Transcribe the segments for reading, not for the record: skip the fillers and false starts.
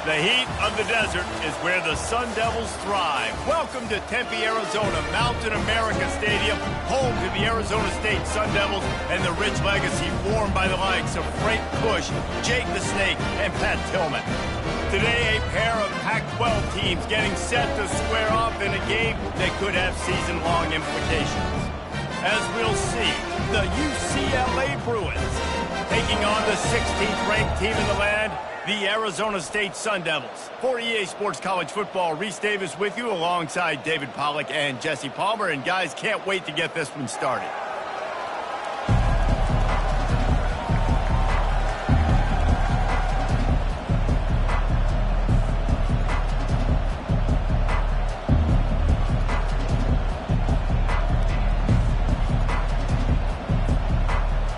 The heat of the desert is where the Sun Devils thrive. Welcome to Tempe, Arizona, Mountain America Stadium, home to the Arizona State Sun Devils and the rich legacy formed by the likes of Frank Bush, Jake the Snake, and Pat Tillman. Today, a pair of Pac-12 teams getting set to square off in a game that could have season-long implications. As we'll see, the UCLA Bruins taking on the 16th ranked team in the land, the Arizona State Sun Devils. For EA Sports College Football, Reese Davis with you alongside David Pollack and Jesse Palmer. And guys, can't wait to get this one started.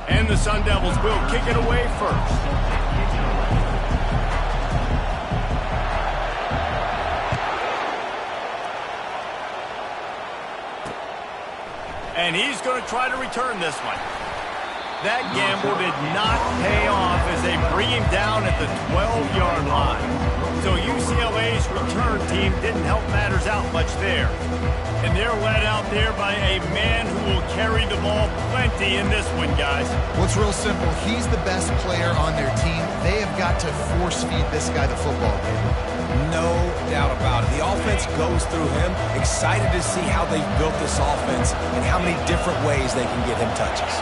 And the Sun Devils will kick it away first. And he's going to try to return this one. That gamble did not pay off as they bring him down at the 12-yard line. So UCLA's return team didn't help matters out much there. And they're led out there by a man who will carry the ball plenty in this one, guys. Well, it's real simple. He's the best player on their team. They have got to force-feed this guy the football, David. No doubt about it. The offense goes through him. Excited to see how they've built this offense and how many different ways they can get him touches.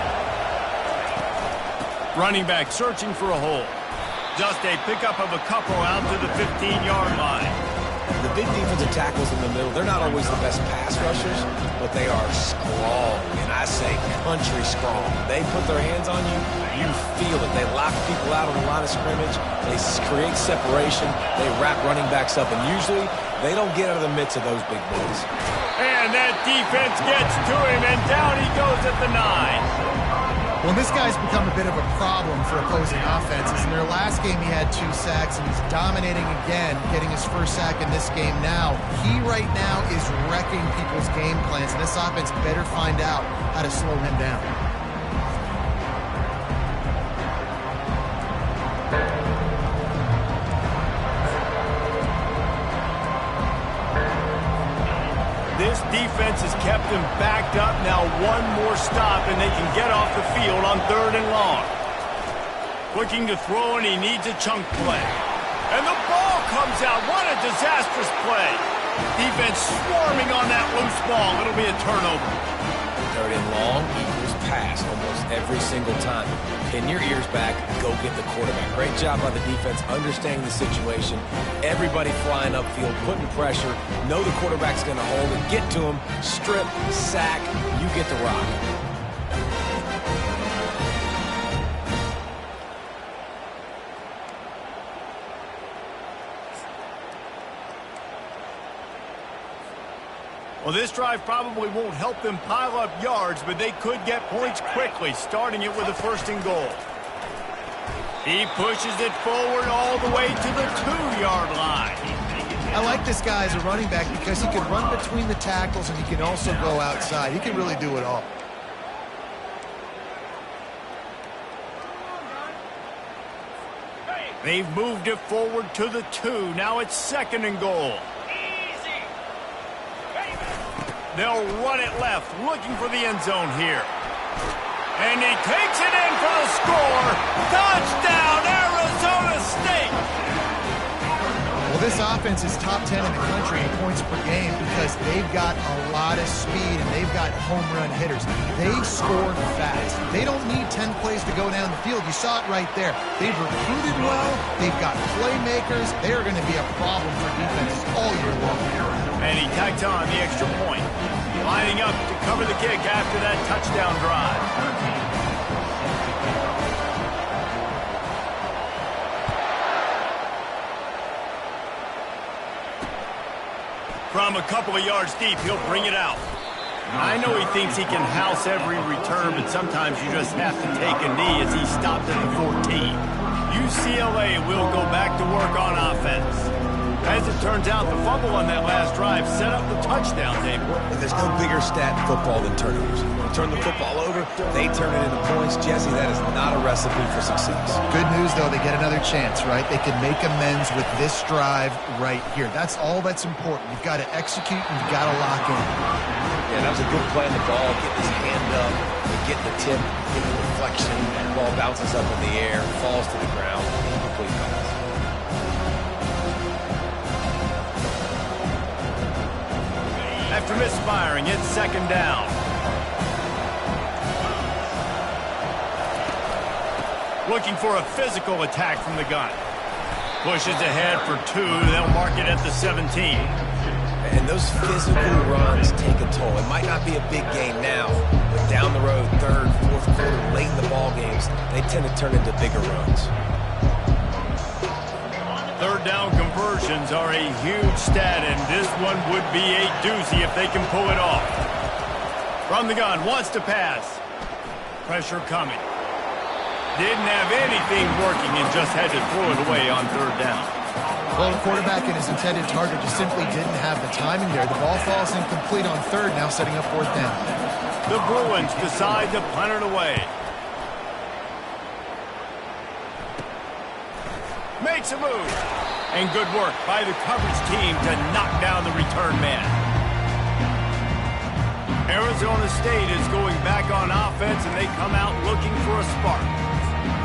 Running back searching for a hole. Just a pickup of a couple out to the 15-yard line. The big defensive tackles in the middle, they're not always the best pass rushers, but they are strong, and I say country strong. They put their hands on you, you feel it. They lock people out on the line of scrimmage. They create separation. They wrap running backs up, and usually they don't get out of the midst of those big boys. And that defense gets to him, and down he goes at the 9. Well, this guy's become a bit of a problem for opposing offenses. In their last game, he had 2 sacks, and he's dominating again, getting his first sack in this game now. He right now is wrecking people's game plans, and this offense better find out how to slow him down. This defense has kept them backed up. Now one more stop, and they can get off the field on 3rd and long. Looking to throw, and he needs a chunk play. And the ball comes out. What a disastrous play. Defense swarming on that loose ball. It'll be a turnover. 3rd and long equals pass almost every single time. Pin your ears back, go get the quarterback. Great job by the defense understanding the situation. Everybody flying upfield, putting pressure. Know the quarterback's going to hold it. Get to him, strip, sack. You get the rock. Well, this drive probably won't help them pile up yards, but they could get points quickly, starting it with a 1st and goal. He pushes it forward all the way to the 2-yard line. I like this guy as a running back because he can run between the tackles and he can also go outside. He can really do it all. They've moved it forward to the 2. Now it's 2nd and goal. They'll run it left, looking for the end zone here. And he takes it in for the score. Touchdown, Arizona State! Well, this offense is top 10 in the country in points per game because they've got a lot of speed and they've got home run hitters. They score fast. They don't need 10 plays to go down the field. You saw it right there. They've recruited well. They've got playmakers. They are going to be a problem for defenses all year long. And he tacked on the extra point. Lining up to cover the kick after that touchdown drive. From a couple of yards deep, he'll bring it out. I know he thinks he can house every return, but sometimes you just have to take a knee as he stopped at the 14. UCLA will go back to work on offense. As it turns out, the fumble on that last drive set up the touchdown, David. And there's no bigger stat in football than turnovers. You turn the football over, they turn it into points. Jesse, that is not a recipe for success. Good news, though, they get another chance, right? They can make amends with this drive right here. That's all that's important. You've got to execute and you've got to lock in. Yeah, that was a good play on the ball, getting his hand up, get the tip, get the deflection, the ball bounces up in the air, falls to the ground, incomplete pass. After misfiring, it's second down. Looking for a physical attack from the gun. Pushes ahead for 2. They'll mark it at the 17. And those physical runs take a toll. It might not be a big game now, but down the road, third, fourth quarter, late in the ball games, they tend to turn into bigger runs. Third down conversions are a huge stat, and this one would be a doozy if they can pull it off. From the gun, wants to pass. Pressure coming. Didn't have anything working and just had to throw it away on third down. Well, the quarterback and his intended target just simply didn't have the timing there. The ball falls incomplete on third, now setting up fourth down. The Bruins decide to punt it away. Makes a move. And good work by the coverage team to knock down the return man. Arizona State is going back on offense, and they come out looking for a spark.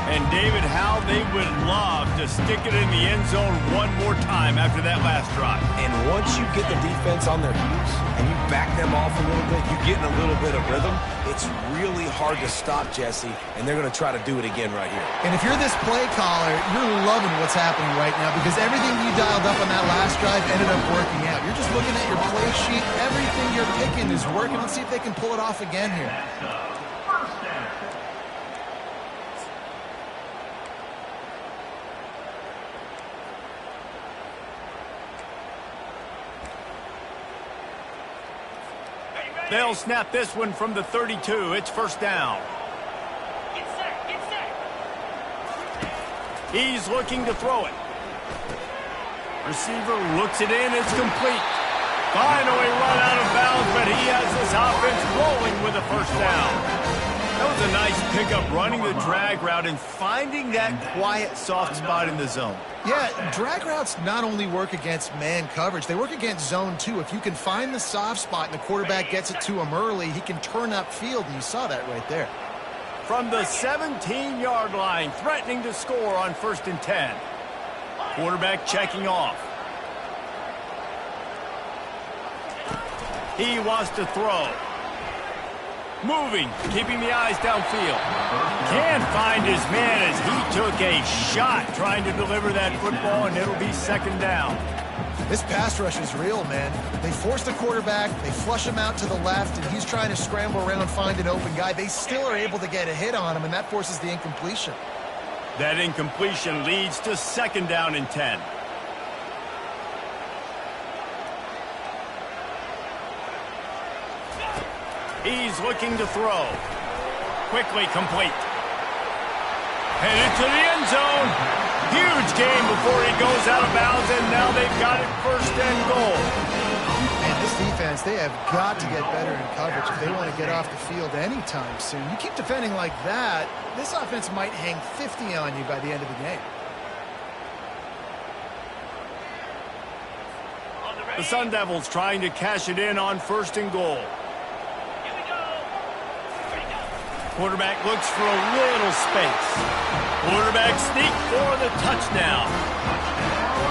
And David, how they would love to stick it in the end zone one more time after that last drive. And once you get the defense on their heels and you back them off a little bit, you get in a little bit of rhythm, it's really hard to stop, Jesse, and they're going to try to do it again right here. And if you're this play caller, you're loving what's happening right now because everything you dialed up on that last drive ended up working out. You're just looking at your play sheet. Everything you're picking is working. Let's see if they can pull it off again here. They'll snap this one from the 32. It's first down. Get set. He's looking to throw it. Receiver looks it in. It's complete. Finally run out of bounds, but he has this offense rolling with a first down. That was a nice pickup, running the drag route and finding that quiet, soft spot in the zone. Yeah, drag routes not only work against man coverage, they work against zone too. If you can find the soft spot and the quarterback gets it to him early, he can turn upfield, and you saw that right there. From the 17-yard line, threatening to score on 1st and 10. Quarterback checking off. He wants to throw. Moving, keeping the eyes downfield. Can't find his man as he took a shot trying to deliver that football, and it'll be second down. This pass rush is real, man. They force the quarterback, they flush him out to the left, and he's trying to scramble around and find an open guy. They still are able to get a hit on him, and that forces the incompletion. That incompletion leads to second down and 10. He's looking to throw. Quickly complete. Headed to the end zone. Huge game before he goes out of bounds, and now they've got it first and goal. Man, this defense, they have got to get better in coverage if they want to get off the field anytime soon. You keep defending like that, this offense might hang 50 on you by the end of the game. The Sun Devils trying to cash it in on 1st and goal. Quarterback looks for a little space. Quarterback sneak for the touchdown.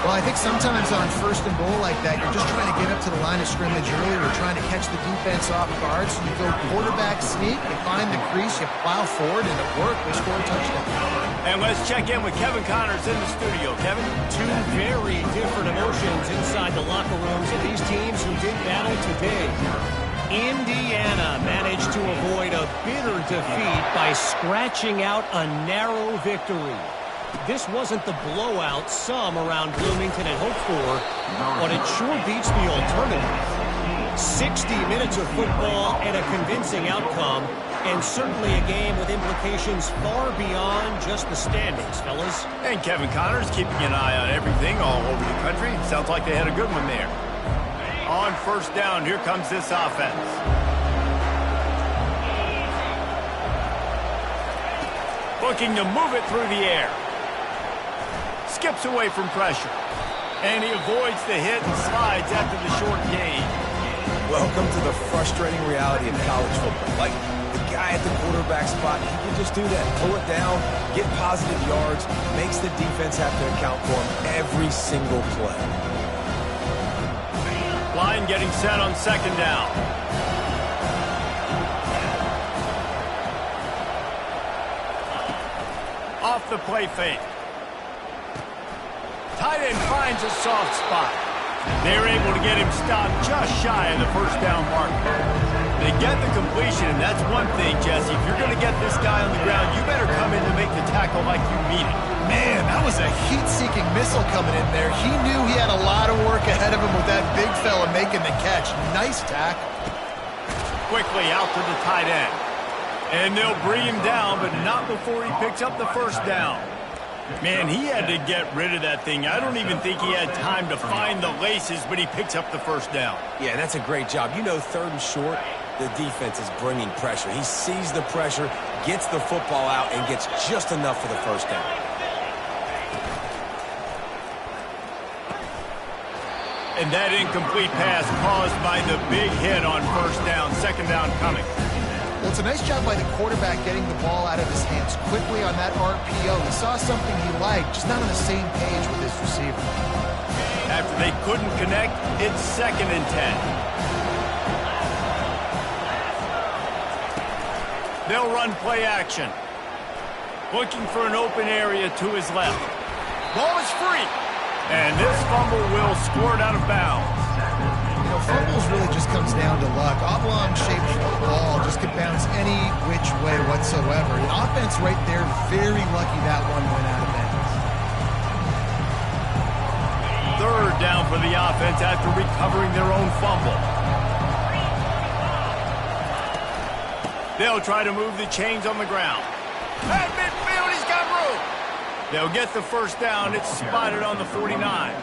Well, I think sometimes on 1st and goal like that, you're just trying to get up to the line of scrimmage early. You're trying to catch the defense off guard. So you go quarterback sneak, you find the crease, you plow forward, and it worked. They score a touchdown. And let's check in with Kevin Connors in the studio. Kevin? Two very different emotions inside the locker rooms of these teams who did battle today. Indiana managed to avoid a bitter defeat by scratching out a narrow victory. This wasn't the blowout some around Bloomington had hoped for, but it sure beats the alternative. 60 minutes of football and a convincing outcome, And certainly a game with implications far beyond just the standings, fellas. And Kevin Connor's keeping an eye on everything all over the country. Sounds like they had a good one there. On first down, here comes this offense. Looking to move it through the air. Skips away from pressure. And he avoids the hit and slides after the short gain. Welcome to the frustrating reality of college football. Like, the guy at the quarterback spot, he can just do that. Pull it down, get positive yards, makes the defense have to account for him every single play. Line getting set on second down. Off the play fake. Tight end finds a soft spot. They're able to get him stopped just shy of the first down mark. They get the completion, and that's one thing, Jesse. If you're going to get this guy on the ground, you better come in to make the tackle like you mean it. Man, that was a heat-seeking missile coming in there. He knew he had a lot of work ahead of him with that big fella making the catch. Nice tackle. Quickly out to the tight end. And they'll bring him down, but not before he picks up the first down. Man, he had to get rid of that thing. I don't even think he had time to find the laces, but he picks up the first down. Yeah, that's a great job. You know, third and short, the defense is bringing pressure. He sees the pressure, gets the football out, and gets just enough for the first down. And that incomplete pass caused by the big hit on first down. Second down coming. Well, it's a nice job by the quarterback getting the ball out of his hands quickly on that RPO. He saw something he liked, just not on the same page with his receiver. After they couldn't connect, it's 2nd and 10. They'll run play action. Looking for an open area to his left. Ball is free. And this fumble will squirt out of bounds. You know, fumbles really just comes down to luck. Oblong-shaped ball just could bounce any which way whatsoever. The offense right there, very lucky that one went out of bounds. Third down for the offense after recovering their own fumble. They'll try to move the chains on the ground. At midfield, he's got room. They'll get the first down. It's spotted on the 49.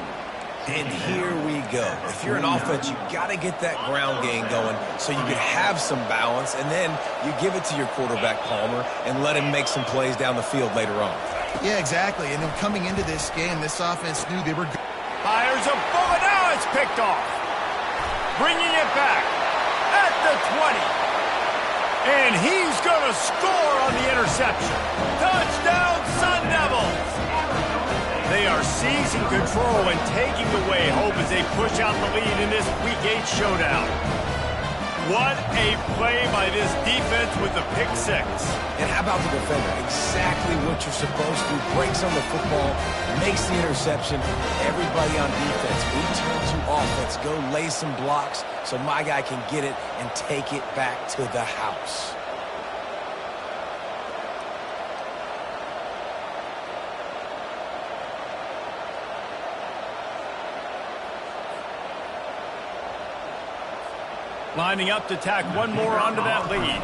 And here we go. If you're an offense, you got to get that ground game going so you can have some balance, and then you give it to your quarterback, Palmer, and let him make some plays down the field later on. Yeah, exactly. And then coming into this game, this offense knew they were good. Fires a bullet. Now it's picked off. Bringing it back at the 20. And he's going to score on the interception. Touchdown, Sun Devils. They are seizing control and taking away hope as they push out the lead in this Week 8 showdown. What a play by this defense with the pick six. And how about the defender? Exactly what you're supposed to. Breaks on the football, makes the interception. Everybody on defense, we turn to offense. Go lay some blocks so my guy can get it and take it back to the house. Lining up to tack one more onto that lead.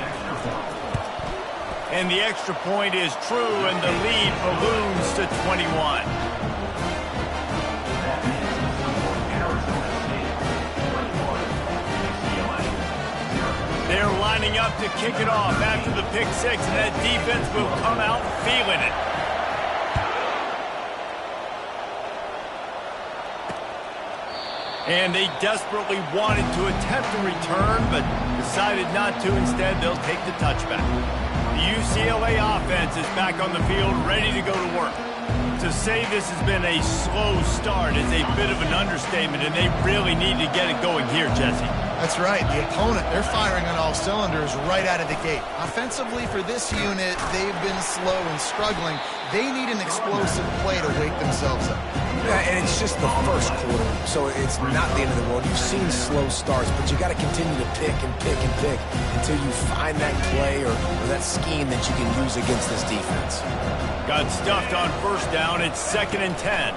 And the extra point is true, and the lead balloons to 21. They're lining up to kick it off after the pick six, and that defense will come out feeling it. And they desperately wanted to attempt a return, but decided not to. Instead, they'll take the touchback. The UCLA offense is back on the field, ready to go to work. To say this has been a slow start is a bit of an understatement, and they really need to get it going here, Jesse. That's right. The opponent, they're firing on all cylinders right out of the gate. Offensively, for this unit, they've been slow and struggling. They need an explosive play to wake themselves up. Yeah, and it's just the first quarter, so it's not the end of the world. You've seen slow starts, but you got to continue to pick and pick and pick until you find that play or that scheme that you can use against this defense. Got stuffed on first down. It's 2nd and 10.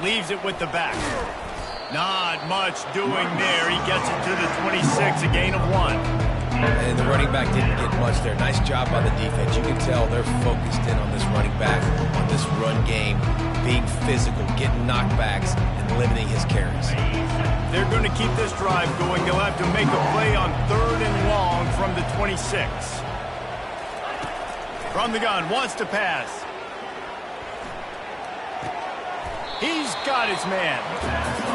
Leaves it with the back. Not much doing there. He gets it to the 26, a gain of 1. And the running back didn't get much there. Nice job by the defense. You can tell they're focused in on this running back, on this run game, being physical, getting knockbacks, and limiting his carries. They're going to keep this drive going. They'll have to make a play on 3rd and long from the 26. From the gun, wants to pass. He's got his man.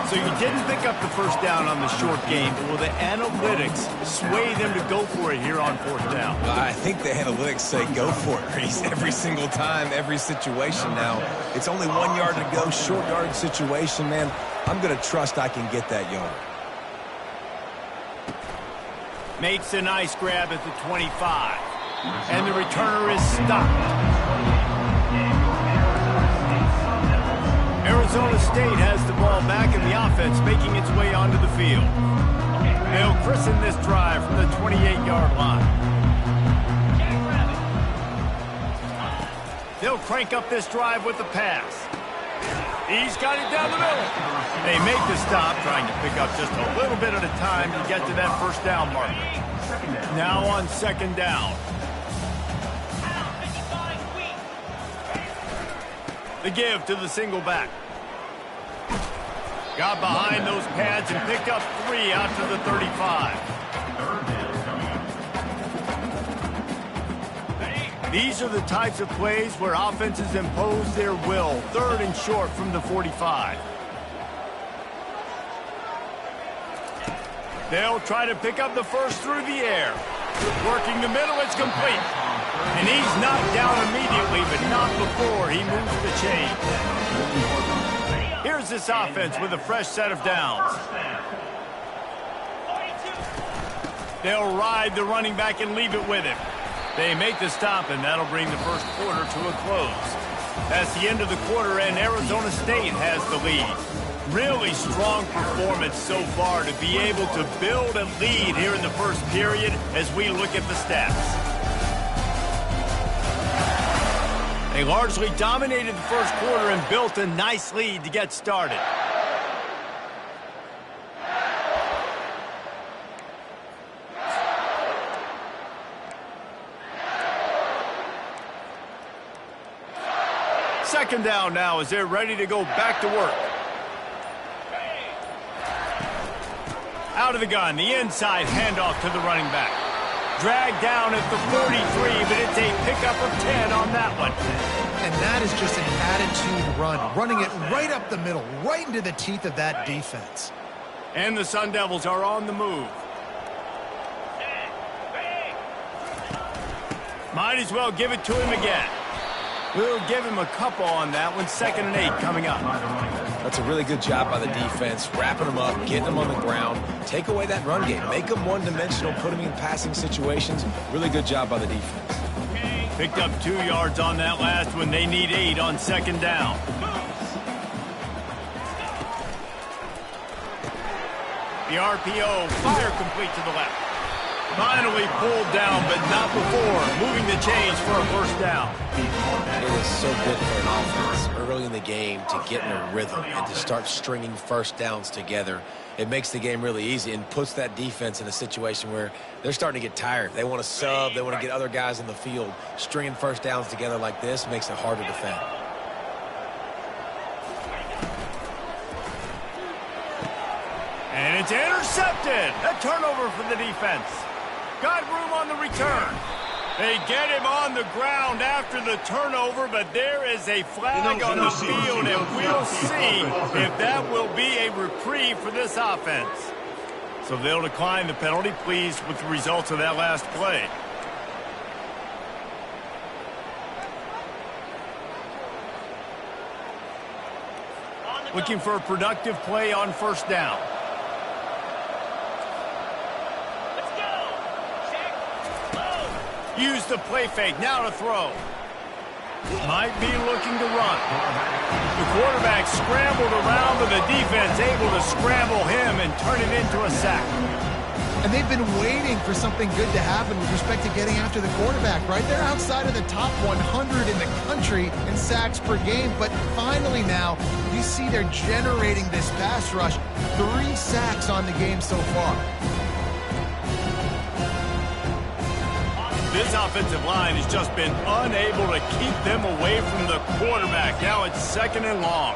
So you didn't pick up the first down on the short game, but will the analytics sway them to go for it here on 4th down? I think the analytics say go for it, Reese, every single time, every situation now. It's only 1 yard to go, short yard situation, man. I'm going to trust I can get that yard. Makes a nice grab at the 25. And the returner is stopped. Arizona State has the ball back in the offense, making its way onto the field. They'll christen this drive from the 28-yard line. They'll crank up this drive with the pass. He's got it down the middle. They make the stop, trying to pick up just a little bit at a time to get to that first down marker. Now on 2nd down. The give to the single back. Got behind those pads and picked up 3 out to the 35. These are the types of plays where offenses impose their will. 3rd and short from the 45. They'll try to pick up the first through the air. Working the middle, it's complete. And he's knocked down immediately, but not before he moves the chain. Here's this offense with a fresh set of downs. They'll ride the running back and leave it with him. They make the stop, and that'll bring the first quarter to a close. That's the end of the quarter, and Arizona State has the lead. Really strong performance so far to be able to build a lead here in the first period as we look at the stats. They largely dominated the first quarter and built a nice lead to get started. Second down now as they're ready to go back to work. Out of the gun, the inside handoff to the running back. Dragged down at the 43, but it's a pickup of 10 on that one. And that is just an attitude run, running it right up the middle, right into the teeth of that defense. And the Sun Devils are on the move. Might as well give it to him again. We'll give him a couple on that one. 2nd and 8 coming up. That's a really good job by the defense, wrapping them up, getting them on the ground, take away that run game, make them one-dimensional, put them in passing situations. Really good job by the defense. Picked up 2 yards on that last one. They need 8 on 2nd down. The RPO, fire complete to the left. Finally pulled down, but not before moving the chains for a first down. It is so good for an offense early in the game to get in a rhythm and to start stringing first downs together. It makes the game really easy and puts that defense in a situation where they're starting to get tired. They want to sub. They want to get other guys on the field. Stringing first downs together like this makes it hard to defend. And it's intercepted. A turnover for the defense. Got room on the return. They get him on the ground after the turnover, but there is a flag on the field, and we'll see if that will be a reprieve for this offense. So they'll decline the penalty, pleased with the results of that last play. Looking for a productive play on first down. Use the play fake, now to throw. Might be looking to run. The quarterback scrambled around, but the defense able to scramble him and turn it into a sack. And they've been waiting for something good to happen with respect to getting after the quarterback, right? They're outside of the top 100 in the country in sacks per game, but finally now you see they're generating this pass rush. 3 sacks on the game so far. This offensive line has just been unable to keep them away from the quarterback. Now it's 2nd and long.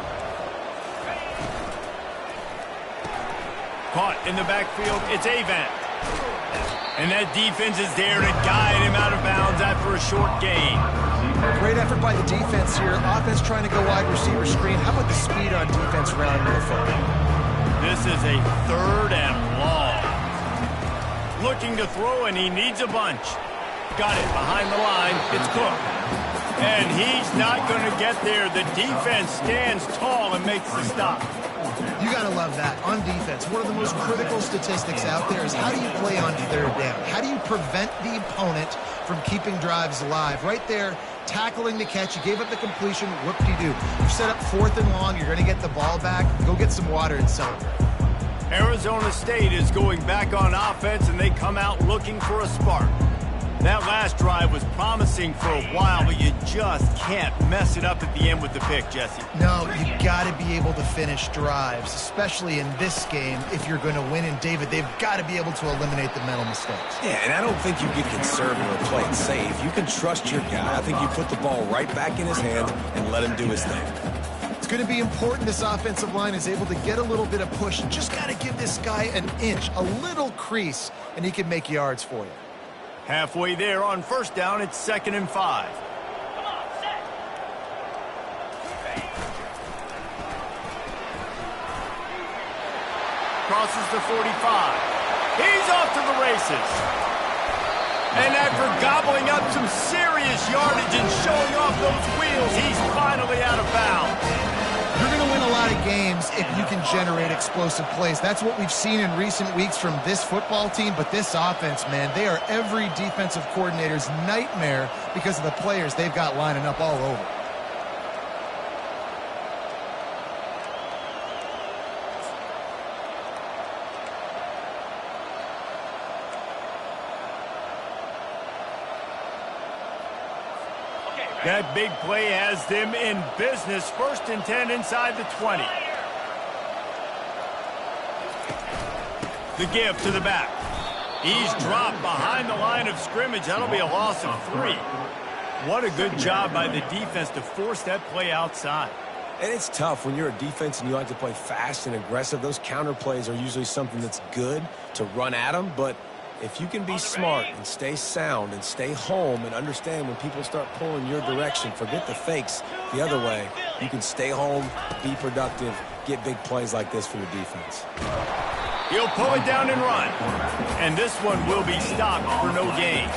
Caught in the backfield, it's Avant. And that defense is there to guide him out of bounds after a short gain. Great effort by the defense here. Offense trying to go wide receiver screen. How about the speed on defense rounding the football? This is a 3rd and long. Looking to throw, and he needs a bunch. Got it behind the line. It's Cook. And he's not going to get there. The defense stands tall and makes the stop. You got to love that. On defense, one of the most critical statistics out there is how do you play on 3rd down? How do you prevent the opponent from keeping drives alive? Right there, tackling the catch. You gave up the completion. Whoop-de-doo. You set up 4th and long. You're going to get the ball back. Go get some water and celebrate. Arizona State is going back on offense, and they come out looking for a spark. That last drive was promising for a while, but you just can't mess it up at the end with the pick, Jesse. No, you got to be able to finish drives, especially in this game if you're going to win. And, David, they've got to be able to eliminate the mental mistakes. Yeah, and I don't think you get conservative or play it safe. You can trust your guy. I think you put the ball right back in his hands and let him do his thing. It's going to be important this offensive line is able to get a little bit of push. Just got to give this guy an inch, a little crease, and he can make yards for you. Halfway there on 1st down, it's 2nd and 5. Crosses the 45. He's off to the races. And after gobbling up some serious yardage and showing off those wheels, he's finally out of bounds. You're going to win a lot of games if you can generate explosive plays. That's what we've seen in recent weeks from this football team. But this offense, man, they are every defensive coordinator's nightmare because of the players they've got lining up all over. That big play has them in business. 1st and 10 inside the 20. The give to the back. He's dropped behind the line of scrimmage. That'll be a loss of 3. What a good job by the defense to force that play outside. And it's tough when you're a defense and you like to play fast and aggressive. Those counter plays are usually something that's good to run at them, but if you can be smart and stay sound and stay home and understand when people start pulling your direction, forget the fakes the other way, you can stay home, be productive, get big plays like this for your defense. He'll pull it down and run. And this one will be stopped for no gain.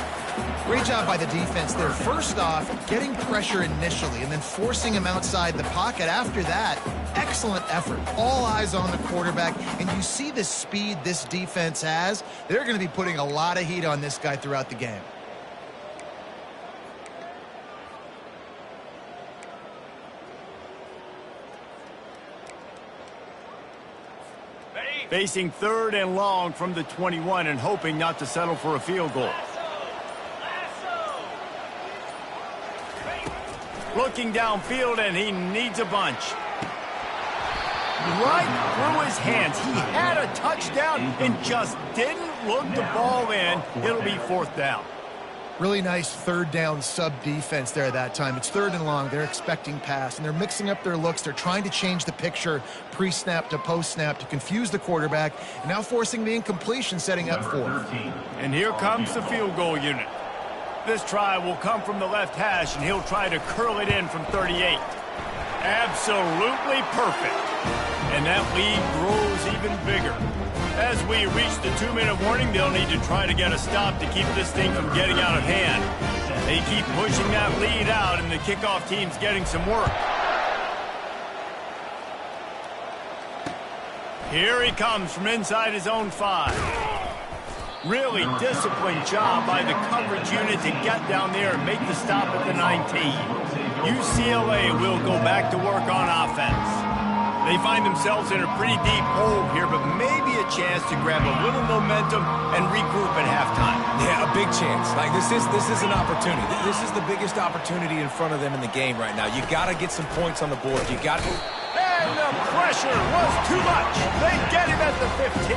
Great job by the defense there. First off, getting pressure initially and then forcing him outside the pocket. After that, excellent effort. All eyes on the quarterback. And you see the speed this defense has. They're going to be putting a lot of heat on this guy throughout the game. Facing 3rd and long from the 21 and hoping not to settle for a field goal. Looking downfield, and he needs a bunch. Right through his hands. He had a touchdown and just didn't look the ball in. It'll be 4th down. Really nice 3rd down sub-defense there that time. It's 3rd and long. They're expecting pass, and they're mixing up their looks. They're trying to change the picture pre-snap to post-snap to confuse the quarterback, and now forcing the incompletion, setting up 4th. And here comes the field goal unit. This try will come from the left hash, and he'll try to curl it in from 38. Absolutely perfect. And that lead grows even bigger. As we reach the 2-minute warning, they'll need to try to get a stop to keep this thing from getting out of hand. They keep pushing that lead out, and the kickoff team's getting some work. Here he comes from inside his own 5. Really disciplined job by the coverage unit to get down there and make the stop at the 19. UCLA will go back to work on offense. They find themselves in a pretty deep hole here, but maybe a chance to grab a little momentum and regroup at halftime. Yeah, a big chance. Like this is an opportunity. This is the biggest opportunity in front of them in the game right now. You got to get some points on the board. You got to. And the pressure was too much. They get him at the 15.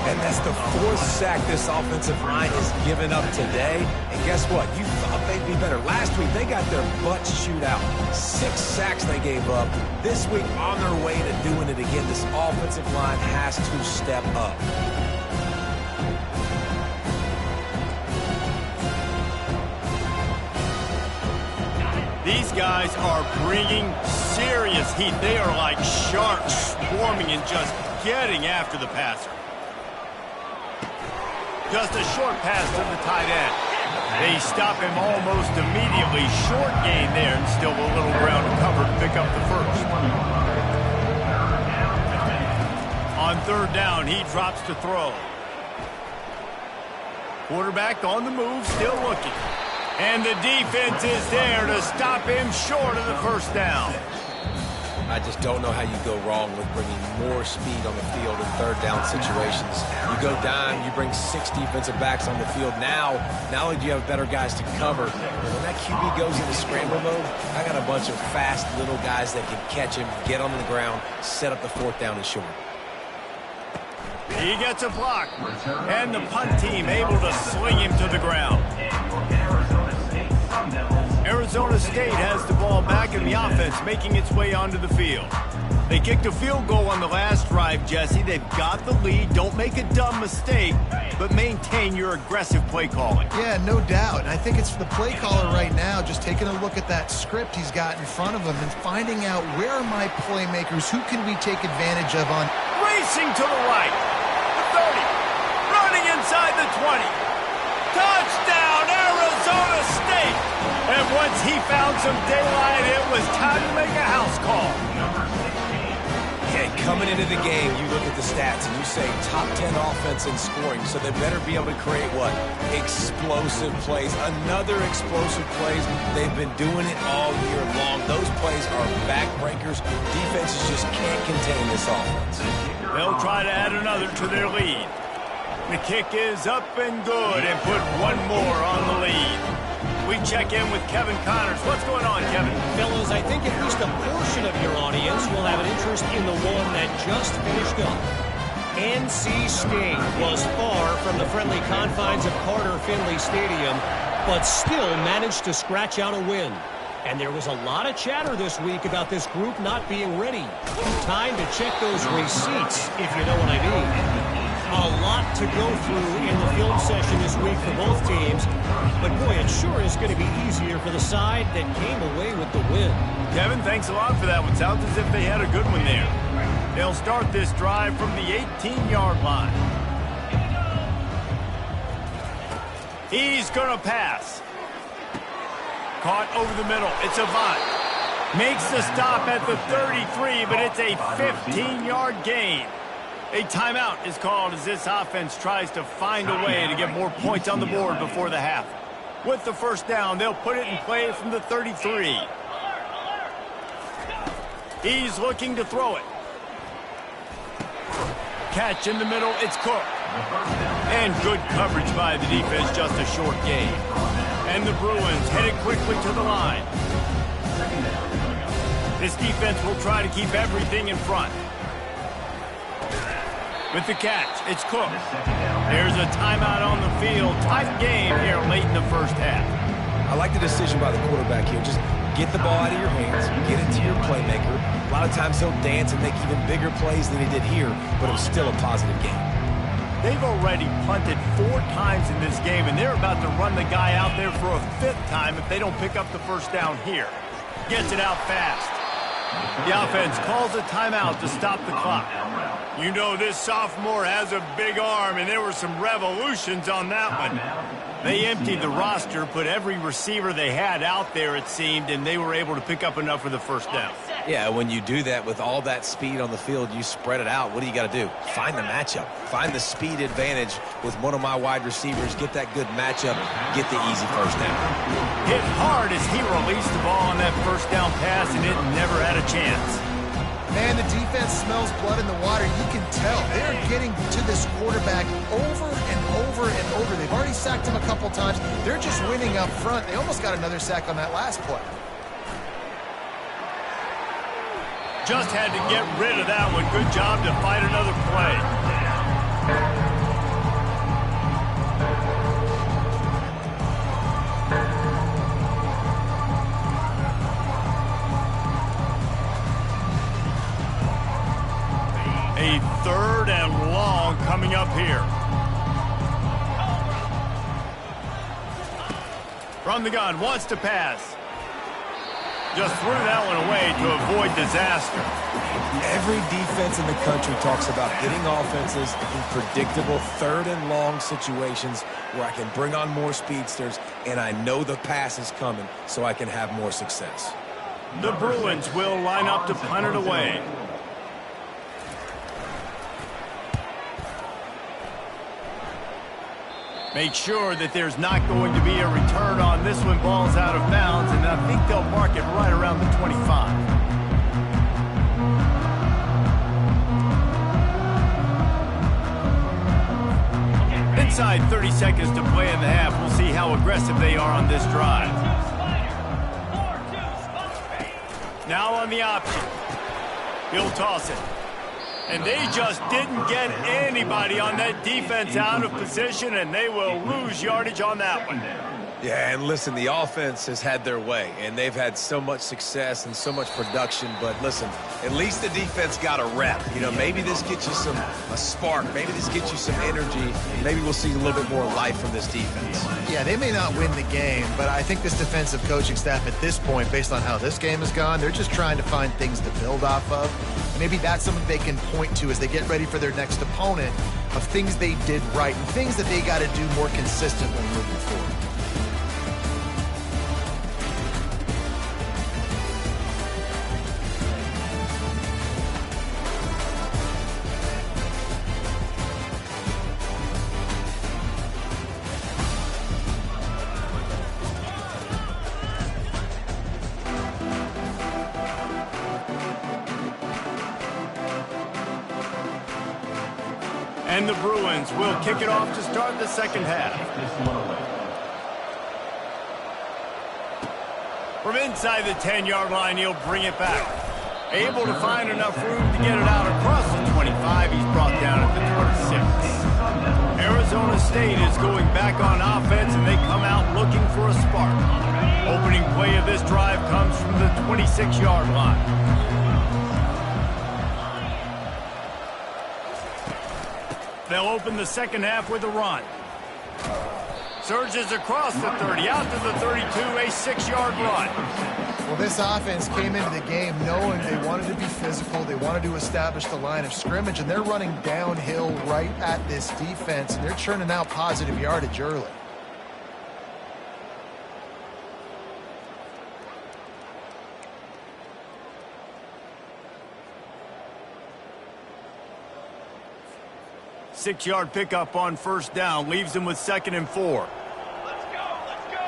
And that's the 4th sack this offensive line has given up today. And guess what? You thought they'd be better. Last week, they got their butts chewed out. 6 sacks they gave up. This week, on their way to doing it again, this offensive line has to step up. These guys are bringing serious heat. They are like sharks swarming and just getting after the passer. Just a short pass to the tight end. They stop him almost immediately. Short gain there and still a little ground to cover to pick up the first. On 3rd down, he drops to throw. Quarterback on the move, still looking. And the defense is there to stop him short of the first down. I just don't know how you go wrong with bringing more speed on the field in 3rd down situations. You go down, you bring 6 defensive backs on the field. Now, not only do you have better guys to cover, but when that QB goes into scramble mode, I got a bunch of fast little guys that can catch him, get on the ground, set up the 4th down and short. He gets a block, and the punt team able to sling him to the ground. Arizona State has the ball back in the offense, making its way onto the field. They kicked a field goal on the last drive, Jesse. They've got the lead. Don't make a dumb mistake, but maintain your aggressive play calling. Yeah, no doubt. And I think it's the play caller right now just taking a look at that script he's got in front of him and finding out where are my playmakers, who can we take advantage of on. Racing to the right, the 30, running inside the 20. Touchdown, Arizona State! And once he found some daylight, it was time to make a house call. Yeah, coming into the game, you look at the stats and you say top 10 offense in scoring, so they better be able to create what? Explosive plays. Another explosive plays. They've been doing it all year long. Those plays are backbreakers. Defenses just can't contain this offense. They'll try to add another to their lead. The kick is up and good and put one more on the lead. We check in with Kevin Connors. What's going on, Kevin? Fellas, I think at least a portion of your audience will have an interest in the one that just finished up. NC State was far from the friendly confines of Carter Finley Stadium, but still managed to scratch out a win. And there was a lot of chatter this week about this group not being ready. Time to check those receipts, if you know what I mean. A lot to go through in the film session this week for both teams. But, boy, it sure is going to be easier for the side that came away with the win. Kevin, thanks a lot for that one. Sounds as if they had a good one there. They'll start this drive from the 18-yard line. He's going to pass. Caught over the middle. It's Avant. Makes the stop at the 33, but it's a 15-yard gain. A timeout is called as this offense tries to find a way to get more points on the board before the half. With the first down, they'll put it in play from the 33. He's looking to throw it. Catch in the middle, it's Cook. And good coverage by the defense, just a short gain. And the Bruins headed quickly to the line. This defense will try to keep everything in front. With the catch, it's Cook. There's a timeout on the field. Tight game here late in the first half. I like the decision by the quarterback here. Just get the ball out of your hands, get it to your playmaker. A lot of times he'll dance and make even bigger plays than he did here, but it was still a positive game. They've already punted 4 times in this game, and they're about to run the guy out there for a 5th time if they don't pick up the first down here. Gets it out fast. The offense calls a timeout to stop the clock. You know this sophomore has a big arm, and there were some revolutions on that one. They emptied the roster, put every receiver they had out there, it seemed, and they were able to pick up enough for the first down. Yeah, when you do that with all that speed on the field, you spread it out. What do you got to do? Find the matchup. Find the speed advantage with one of my wide receivers. Get that good matchup. Get the easy first down. Hit hard as he released the ball on that first down pass, and it never had a chance. Man, the defense smells blood in the water. You can tell. They're getting to this quarterback over and over and over. They've already sacked him a couple times. They're just winning up front. They almost got another sack on that last play. Just had to get rid of that one. Good job to fight another play. A 3rd and long coming up here. From the gun, wants to pass. Just threw that one away to avoid disaster. Every defense in the country talks about hitting offenses in predictable 3rd and long situations where I can bring on more speedsters and I know the pass is coming so I can have more success. The Bruins will line up to punt it away. Make sure that there's not going to be a return on this one. Ball's out of bounds, and I think they'll mark it right around the 25. Inside 30 seconds to play in the half. We'll see how aggressive they are on this drive. Now on the option. He'll toss it. And they just didn't get anybody on that defense out of position, and they will lose yardage on that one. Yeah, and listen, the offense has had their way, and they've had so much success and so much production. But listen, at least the defense got a rep. You know, maybe this gets you a spark. Maybe this gets you some energy. Maybe we'll see a little bit more life from this defense. Yeah, they may not win the game, but I think this defensive coaching staff at this point, based on how this game has gone, they're just trying to find things to build off of. And maybe that's something they can point to as they get ready for their next opponent, of things they did right and things that they got to do more consistently moving forward. And the Bruins will kick it off to start the second half. From inside the 10-yard line, he'll bring it back. Able to find enough room to get it out across the 25. He's brought down at the 26. Arizona State is going back on offense, and they come out looking for a spark. Opening play of this drive comes from the 26-yard line. They'll open the second half with a run. Surges across the 30, out to the 32, a 6-yard run. Well, this offense came into the game knowing they wanted to be physical, they wanted to establish the line of scrimmage, and they're running downhill right at this defense, and they're churning out positive yardage early. Six-yard pickup on first down leaves them with 2nd and 4. Let's go, let's go.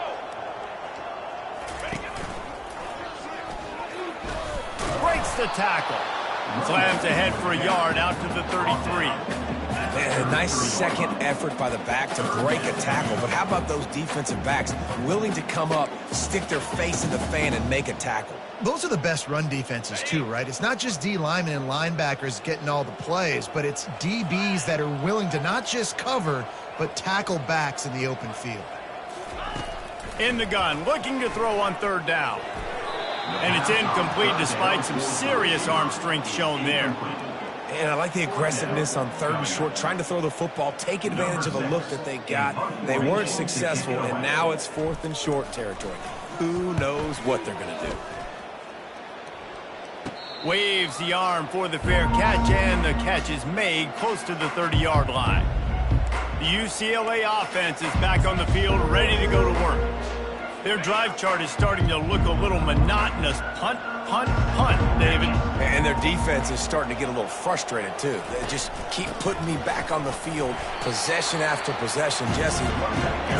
Breaks the tackle. Slams ahead for a yard out to the 33. Man, a nice second effort by the back to break a tackle. But how about those defensive backs willing to come up, stick their face in the fan, and make a tackle? Those are the best run defenses too, right? It's not just D linemen and linebackers getting all the plays, but it's DBs that are willing to not just cover, but tackle backs in the open field. In the gun, looking to throw on 3rd down. And it's incomplete despite some serious arm strength shown there. And I like the aggressiveness on 3rd and short, trying to throw the football, take advantage of a look that they got. They weren't successful, and now it's 4th and short territory. Who knows what they're going to do? Waves the arm for the fair catch, and the catch is made close to the 30-yard line. The UCLA offense is back on the field, ready to go to work. Their drive chart is starting to look a little monotonous. Punt, punt, punt, David. And their defense is starting to get a little frustrated, too. They just keep putting me back on the field, possession after possession. Jesse,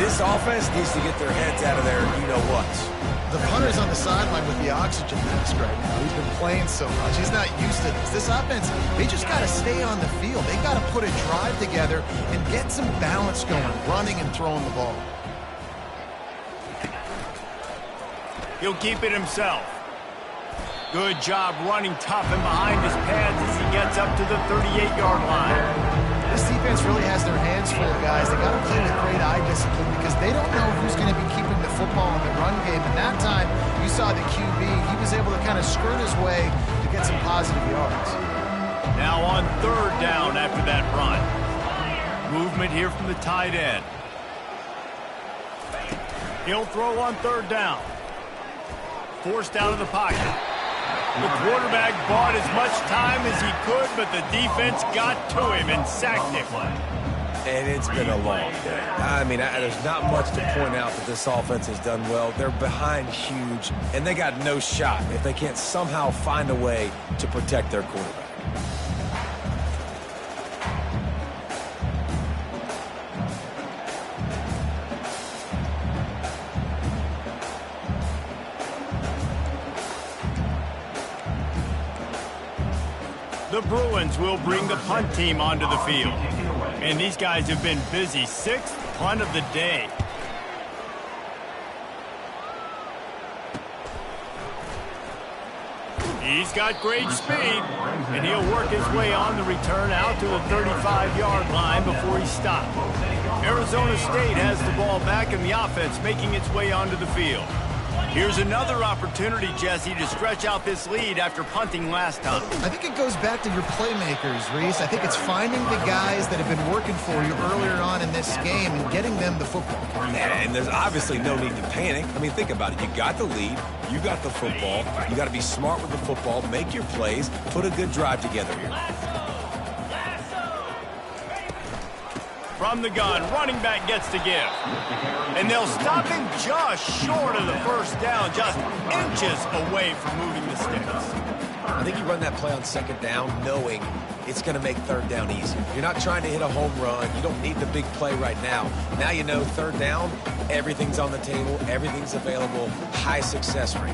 this offense needs to get their heads out of their you-know-whats. The punter's on the sideline with the oxygen mask right now. He's been playing so much. He's not used to this. This offense, they just got to stay on the field. They got to put a drive together and get some balance going, running and throwing the ball. He'll keep it himself. Good job running tough and behind his pads as he gets up to the 38-yard line. This defense really has their hands full, guys. They got to play with great eye discipline because they don't know who's going to be keeping the football in the run game. And that time, you saw the QB. He was able to kind of skirt his way to get some positive yards. Now on third down after that run. Movement here from the tight end. He'll throw on third down. Forced out of the pocket. The quarterback bought as much time as he could, but the defense got to him and sacked him. And it's been a long day. I mean, there's not much to point out that this offense has done well. They're behind huge, and they got no shot if they can't somehow find a way to protect their quarterback. The Bruins will bring the punt team onto the field. And these guys have been busy. Sixth punt of the day. He's got great speed, and he'll work his way on the return out to the 35-yard line before he stopped. Arizona State has the ball back in the offense, making its way onto the field. Here's another opportunity, Jesse, to stretch out this lead after punting last time. I think it goes back to your playmakers, Reese. I think it's finding the guys that have been working for you earlier on in this game and getting them the football. And there's obviously no need to panic. I mean, think about it. You got the lead. You got the football. You got to be smart with the football. Make your plays. Put a good drive together here. From the gun, running back gets to give. And they'll stop him just short of the first down, just inches away from moving the sticks. I think you run that play on second down knowing it's going to make third down easy. You're not trying to hit a home run. You don't need the big play right now. Now you know third down, everything's on the table, everything's available, high success rate.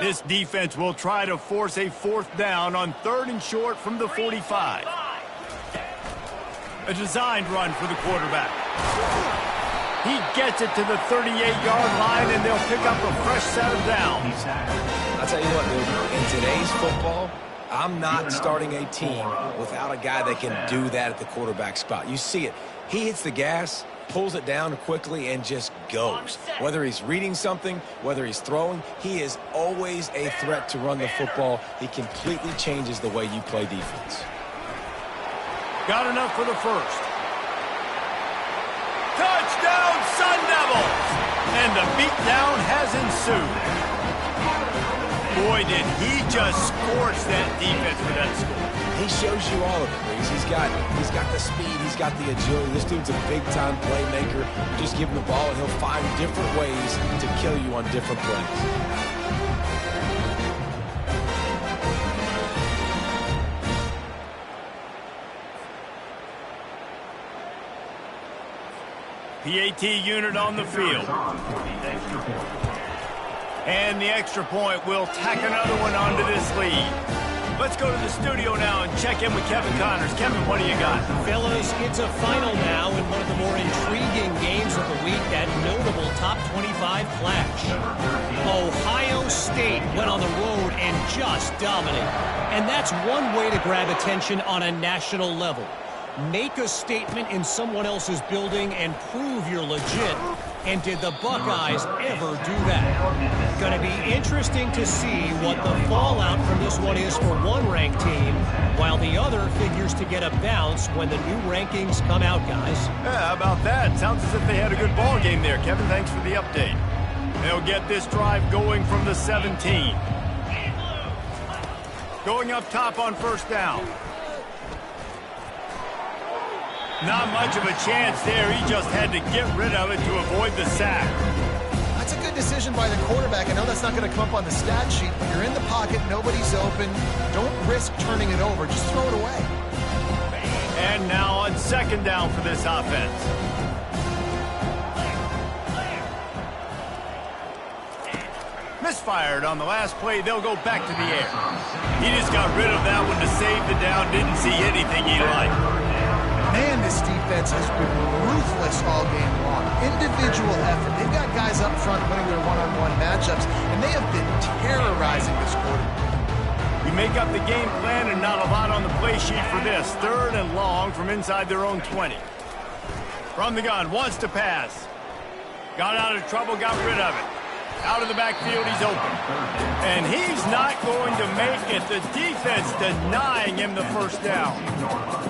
This defense will try to force a fourth down on third and short from the 45. A designed run for the quarterback. He gets it to the 38-yard line, and they'll pick up a fresh set of downs. I'll tell you what, dude, in today's football, I'm not starting a team without a guy that can do that at the quarterback spot. You see it. He hits the gas, pulls it down quickly, and just goes. Whether he's reading something, whether he's throwing, he is always a threat to run the football. He completely changes the way you play defense. Got enough for the first. Touchdown, Sun Devils! And the beatdown has ensued. Boy, did he just scorch that defense for that score. He shows you all of it, Reese. He's got the speed, he's got the agility. This dude's a big-time playmaker. Just give him the ball, and he'll find different ways to kill you on different plays. PAT unit on the field. And the extra point will tack another one onto this lead. Let's go to the studio now and check in with Kevin Connors. Kevin, what do you got? Fellas, it's a final now in one of the more intriguing games of the week, that notable top 25 clash. Ohio State went on the road and just dominated. And that's one way to grab attention on a national level. Make a statement in someone else's building and prove you're legit. And did the Buckeyes ever do that? Going to be interesting to see what the fallout from this one is for one ranked team, while the other figures to get a bounce when the new rankings come out, guys. Yeah, how about that? Sounds as if they had a good ball game there. Kevin, thanks for the update. They'll get this drive going from the 17. Going up top on first down. Not much of a chance there. He just had to get rid of it to avoid the sack. That's a good decision by the quarterback. I know that's not going to come up on the stat sheet, but you're in the pocket, nobody's open. Don't risk turning it over. Just throw it away. And now on second down for this offense. Misfired on the last play. They'll go back to the air. He just got rid of that one to save the down. Didn't see anything he liked. Man, this defense has been ruthless all game long. Individual effort. They've got guys up front winning their one-on-one matchups, and they have been terrorizing this quarterback. You make up the game plan and not a lot on the play sheet for this. 3rd and long from inside their own 20. From the gun, wants to pass. Got out of trouble, got rid of it. Out of the backfield, he's open. And he's not going to make it. The defense denying him the first down.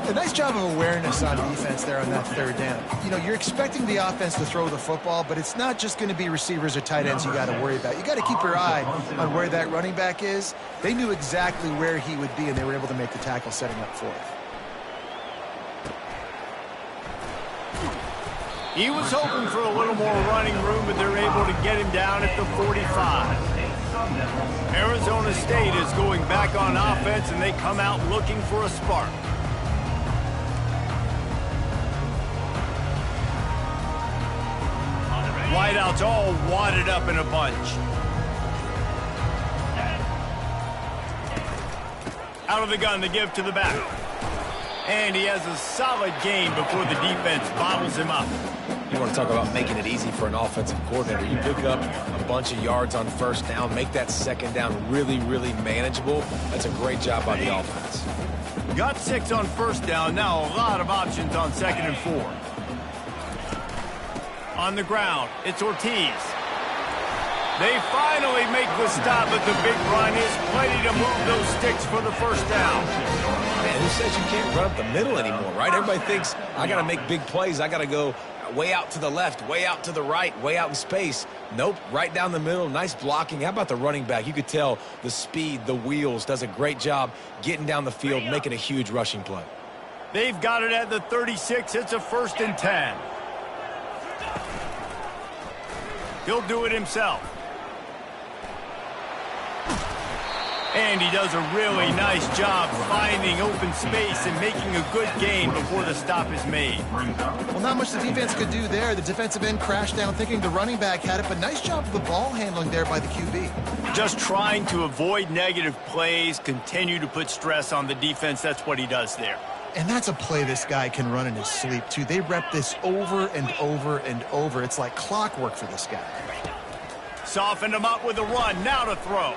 A nice job of awareness on defense there on that 3rd down. You know, you're expecting the offense to throw the football, but it's not just going to be receivers or tight ends you got to worry about. You got to keep your eye on where that running back is. They knew exactly where he would be, and they were able to make the tackle setting up for it. He was hoping for a little more running room, but they're able to get him down at the 45. Arizona State is going back on offense, and they come out looking for a spark. Wideouts all wadded up in a bunch. Out of the gun, the give to the back. And he has a solid gain before the defense bottles him up. You want to talk about making it easy for an offensive coordinator. You pick up a bunch of yards on 1st down, make that 2nd down really, really manageable. That's a great job by the offense. Got 6 on 1st down. Now a lot of options on 2nd and 4. On the ground, it's Ortiz. They finally make the stop, but the big run is plenty to move those sticks for the 1st down. Man, who says you can't run up the middle anymore, right? Everybody thinks, I got to make big plays. I got to go way out to the left, way out to the right, way out in space. Nope, right down the middle, nice blocking. How about the running back? You could tell the speed, the wheels, does a great job getting down the field, making a huge rushing play. They've got it at the 36. It's a 1st and 10. He'll do it himself. And he does a really nice job finding open space and making a good gain before the stop is made. Well, not much the defense could do there. The defensive end crashed down thinking the running back had it, but nice job of the ball handling there by the QB. Just trying to avoid negative plays, continue to put stress on the defense. That's what he does there. And that's a play this guy can run in his sleep, too. They rep this over and over and over. It's like clockwork for this guy. Softened him up with a run. Now to throw.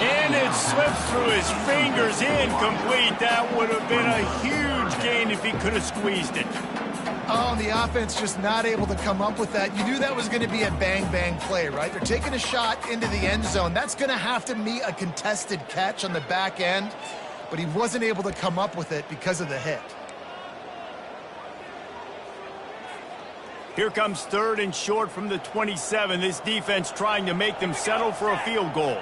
And it slips through his fingers, incomplete. That would have been a huge gain if he could have squeezed it. Oh, the offense just not able to come up with that. You knew that was going to be a bang-bang play, right? They're taking a shot into the end zone. That's going to have to be a contested catch on the back end, but he wasn't able to come up with it because of the hit. Here comes 3rd and short from the 27. This defense trying to make them settle for a field goal.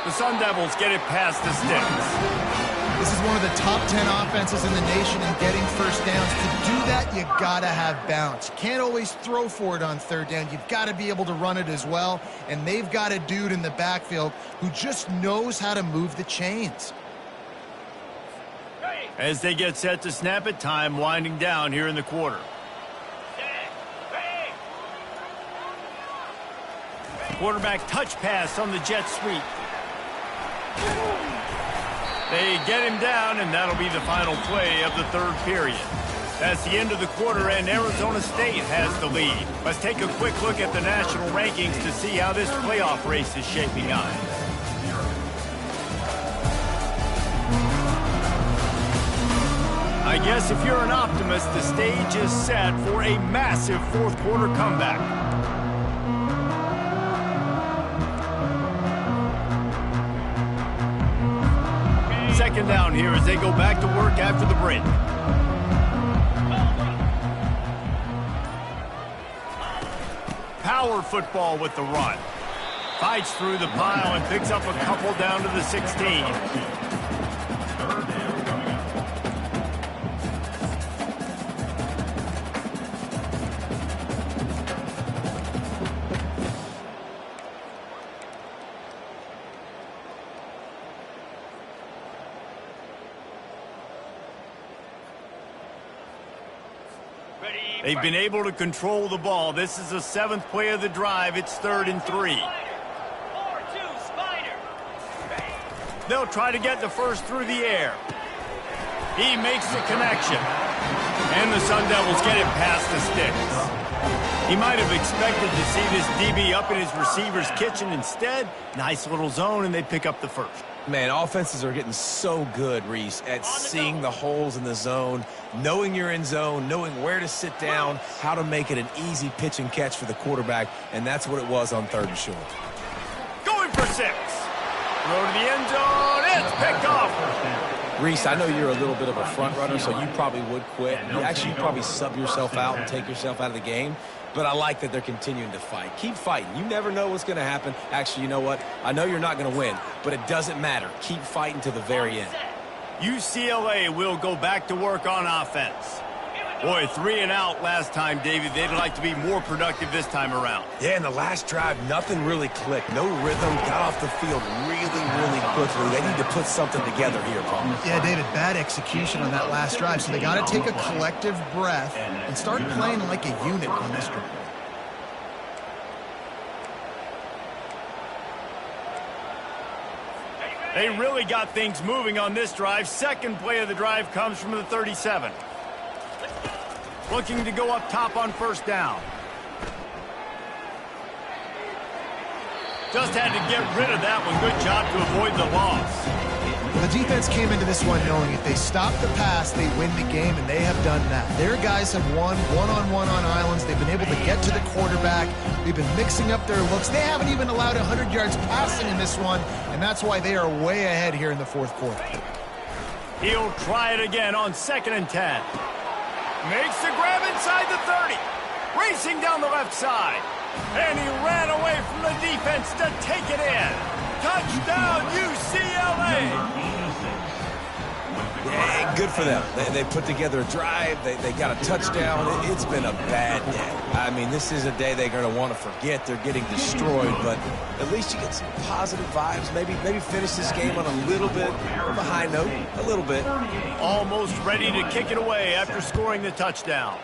The Sun Devils get it past the sticks. This is one of the top 10 offenses in the nation in getting 1st downs. To do that, you got to have balance. You can't always throw for it on 3rd down. You've got to be able to run it as well. And they've got a dude in the backfield who just knows how to move the chains. As they get set to snap it, time winding down here in the quarter. Quarterback touch pass on the jet sweep. They get him down, and that'll be the final play of the 3rd period. That's the end of the quarter, and Arizona State has the lead. Let's take a quick look at the national rankings to see how this playoff race is shaping up. I guess if you're an optimist, the stage is set for a massive 4th quarter comeback. Second down here as they go back to work after the break. Power football with the run. Fights through the pile and picks up a couple down to the 16. They've been able to control the ball. This is the 7th play of the drive. It's 3rd and 3. 4-2 Spider. They'll try to get the first through the air. He makes the connection. And the Sun Devils get it past the sticks. He might have expected to see this DB up in his receiver's kitchen. Instead, nice little zone, and they pick up the first. Man, offenses are getting so good, Reese, at seeing the holes in the zone, knowing you're in zone, knowing where to sit down, how to make it an easy pitch and catch for the quarterback, and that's what it was on 3rd and short. Going for 6. Throw to the end zone. It's picked off. Reese, I know you're a little bit of a front runner, so you probably would quit. You'd probably sub yourself out and take yourself out of the game. But I like that they're continuing to fight. Keep fighting. You never know what's going to happen. Actually, you know what? I know you're not going to win, but it doesn't matter. Keep fighting to the very end. UCLA will go back to work on offense. Boy, 3 and out last time, David. They'd like to be more productive this time around. Yeah, in the last drive, nothing really clicked. No rhythm. Got off the field really quickly. They need to put something together here, Paul. Yeah, David, bad execution on that last drive. So they got to take a collective breath and start playing like a unit on this drive. They really got things moving on this drive. Second play of the drive comes from the 37. Looking to go up top on 1st down. Just had to get rid of that one. Good job to avoid the loss. Well, the defense came into this one knowing if they stop the pass, they win the game, and they have done that. Their guys have won one-on-one on islands. They've been able to get to the quarterback. They've been mixing up their looks. They haven't even allowed 100 yards passing in this one, and that's why they are way ahead here in the 4th quarter. He'll try it again on 2nd and 10. Makes the grab inside the 30. Racing down the left side. And he ran away from the defense to take it in. Touchdown, UCLA. Yeah, good for them. They put together a drive. They got a touchdown. It's been a bad day. I mean, this is a day they're going to want to forget. They're getting destroyed, but at least you get some positive vibes. Maybe finish this game on a little bit of a high note. A little bit. Almost ready to kick it away after scoring the touchdown.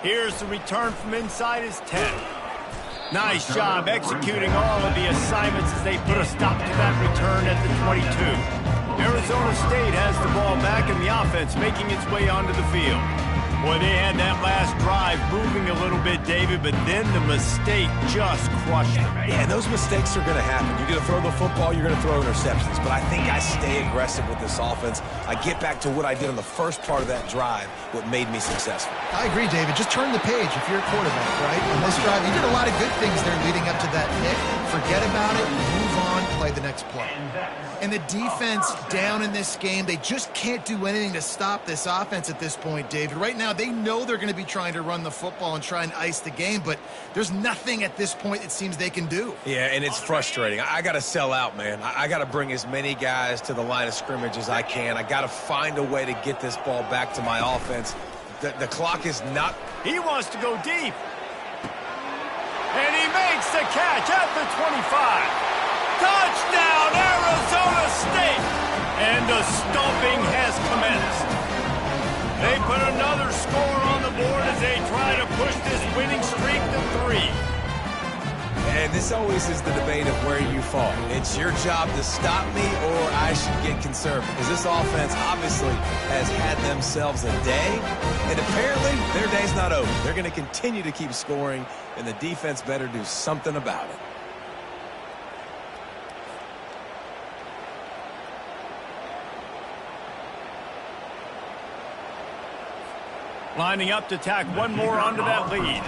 Here's the return from inside his 10. Nice job executing all of the assignments as they put a stop to that return at the 22. Arizona State has the ball back and the offense making its way onto the field. Boy, they had that last drive moving a little bit, David, but then the mistake just crushed them. Yeah, those mistakes are going to happen. You're going to throw the football, you're going to throw interceptions. But I think I stay aggressive with this offense. I get back to what I did on the first part of that drive, what made me successful. I agree, David. Just turn the page if you're a quarterback, right? On this drive, you did a lot of good things there leading up to that pick. Forget about it, move on, play the next play. And the defense down in this game, they just can't do anything to stop this offense at this point, David. Right now, they know they're going to be trying to run the football and try and ice the game, but there's nothing at this point it seems they can do. Yeah, and it's frustrating. I got to sell out, man. I got to bring as many guys to the line of scrimmage as I can. I got to find a way to get this ball back to my offense. The clock is not... He wants to go deep. And he makes the catch at the 25. Touchdown, Arizona State! And the stomping has commenced. They put another score on the board as they try to push this winning streak to 3. And this always is the debate of where you fall. It's your job to stop me or I should get conservative. Because this offense obviously has had themselves a day. And apparently their day's not over. They're going to continue to keep scoring. And the defense better do something about it. Lining up to tack one more onto that lead.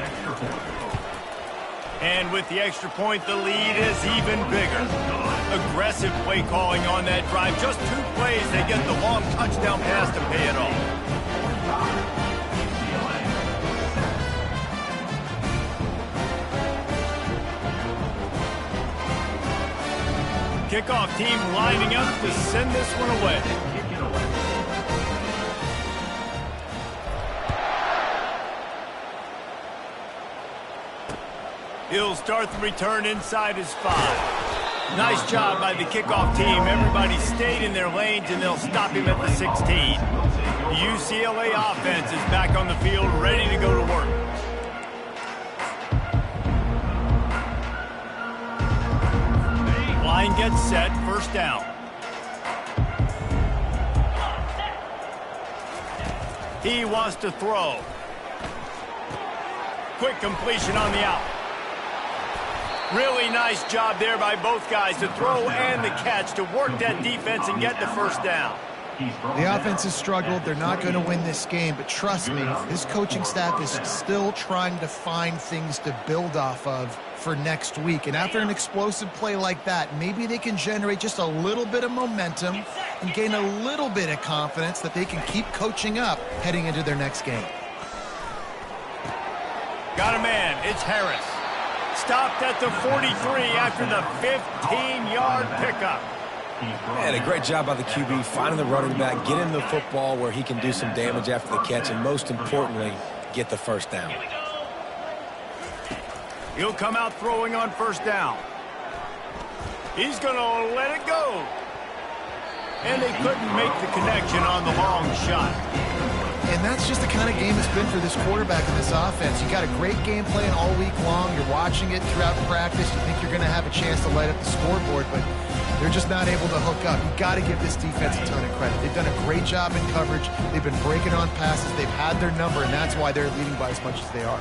And with the extra point, the lead is even bigger. Aggressive play calling on that drive. Just 2 plays, they get the long touchdown pass to pay it off. Kickoff team lining up to send this one away. He'll start the return inside his 5. Nice job by the kickoff team. Everybody stayed in their lanes, and they'll stop him at the 16. The UCLA offense is back on the field, ready to go to work. Line down. He wants to throw. Quick completion on the out. Really nice job there by both guys to throw and the catch to work that defense and get the first down. The offense has struggled. They're not going to win this game, but trust me, this coaching staff is still trying to find things to build off of for next week. And after an explosive play like that, maybe they can generate just a little bit of momentum and gain a little bit of confidence that they can keep coaching up heading into their next game. Got a man. It's Harris. Stopped at the 43 after the 15-yard pickup. Man, a great job by the QB finding the running back, getting the football where he can do some damage after the catch, and most importantly, get the first down. He'll come out throwing on first down. He's going to let it go. And they couldn't make the connection on the long shot. And that's just the kind of game it's been for this quarterback in this offense. You got a great game plan all week long. You're watching it throughout practice. You think you're going to have a chance to light up the scoreboard, but they're just not able to hook up. You got to give this defense a ton of credit. They've done a great job in coverage. They've been breaking on passes. They've had their number, and that's why they're leading by as much as they are.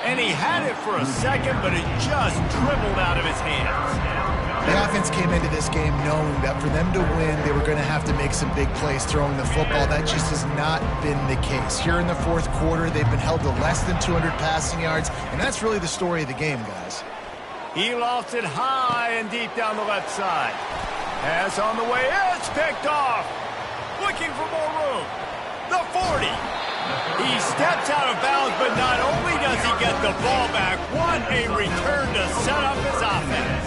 And he had it for a second, but it just dribbled out of his hands. The offense came into this game knowing that for them to win, they were going to have to make some big plays throwing the football. That just has not been the case. Here in the fourth quarter, they've been held to less than 200 passing yards, and that's really the story of the game, guys. He lofts it high and deep down the left side. Pass on the way. It's picked off. Looking for more room. The 40. He steps out of bounds, but not only does he get the ball back, what a return to set up his offense.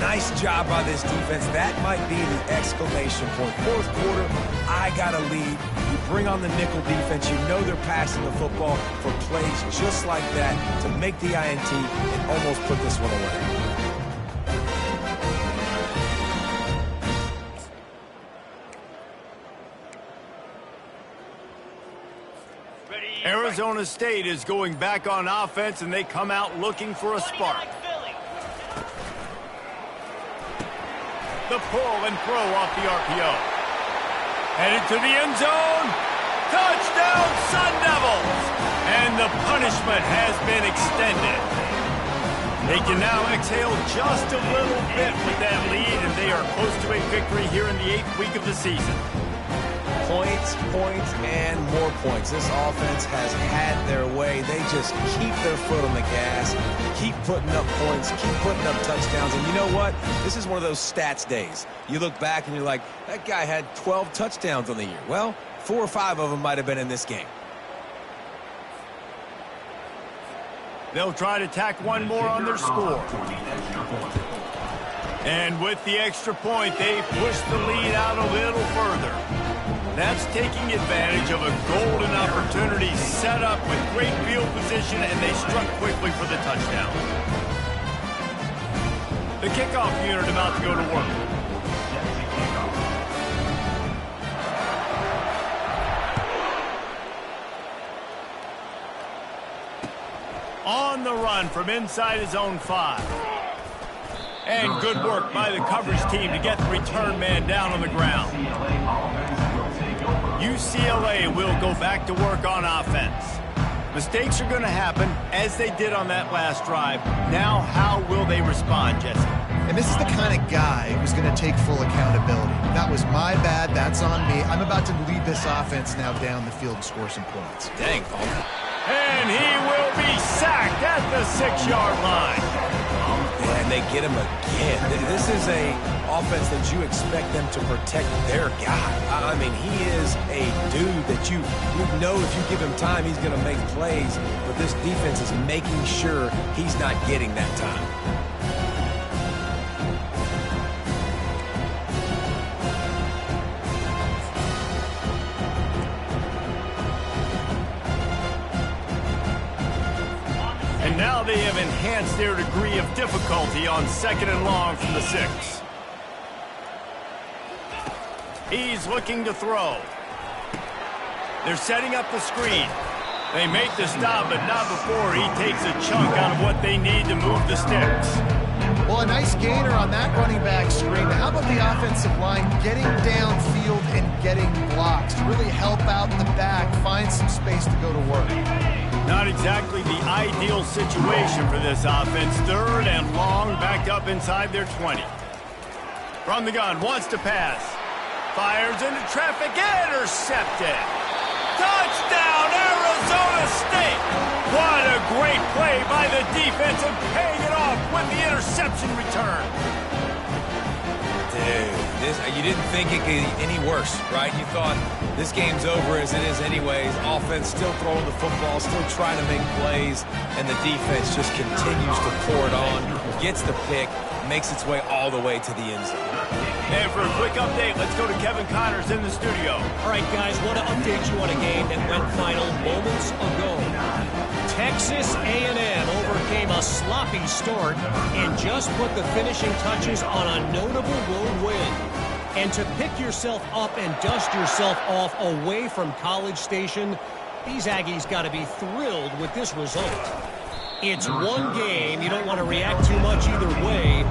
Nice job by this defense. That might be the exclamation point. Fourth quarter, I got a lead. You bring on the nickel defense. You know they're passing the football for plays just like that to make the INT and almost put this one away. Arizona State is going back on offense, and they come out looking for a spark. The pull and throw off the RPO. Headed to the end zone. Touchdown, Sun Devils! And the punishment has been extended. They can now exhale just a little bit with that lead, and they are close to a victory here in the 8th week of the season. Points, points, and more points. This offense has had their way. They just keep their foot on the gas, keep putting up points, keep putting up touchdowns. And you know what? This is one of those stats days. You look back and you're like, that guy had 12 touchdowns on the year. Well, 4 or 5 of them might have been in this game. They'll try to tack one more on their score. And with the extra point, they push the lead out a little further. That's taking advantage of a golden opportunity set up with great field position, and they struck quickly for the touchdown. The kickoff unit about to go to work. On the run from inside his own 5. And good work by the coverage team to get the return man down on the ground. UCLA will go back to work on offense. Mistakes are going to happen, as they did on that last drive. Now, how will they respond, Jesse? And this is the kind of guy who's going to take full accountability. That was my bad. That's on me. I'm about to lead this offense now down the field and score some points. Dang, Paul. And he will be sacked at the 6-yard line. And they get him again. This is a offense that you expect them to protect their guy. I mean, he is a dude that you know if you give him time, he's going to make plays. But this defense is making sure he's not getting that time. And now they have enhanced their degree of difficulty on 2nd and long from the 6. He's looking to throw. They're setting up the screen. They make the stop, but not before he takes a chunk out of what they need to move the sticks. Well, a nice gainer on that running back screen. How about the offensive line getting downfield and getting blocks to really help out the back, find some space to go to work? Not exactly the ideal situation for this offense. 3rd and long, backed up inside their 20. From the gun, wants to pass. Fires into traffic, intercepted. Touchdown, Arizona State! What a great play by the defense and paying it off with the interception return. Dude, you didn't think it could get any worse, right? You thought this game's over as it is anyways. Offense still throwing the football, still trying to make plays, and the defense just continues to pour it on, gets the pick, makes its way all the way to the end zone. And for a quick update, let's go to Kevin Connors in the studio. All right, guys, want to update you on a game that went final moments ago. Texas A&M overcame a sloppy start and just put the finishing touches on a notable road win. And to pick yourself up and dust yourself off away from College Station, these Aggies got to be thrilled with this result. It's one game. You don't want to react too much either way.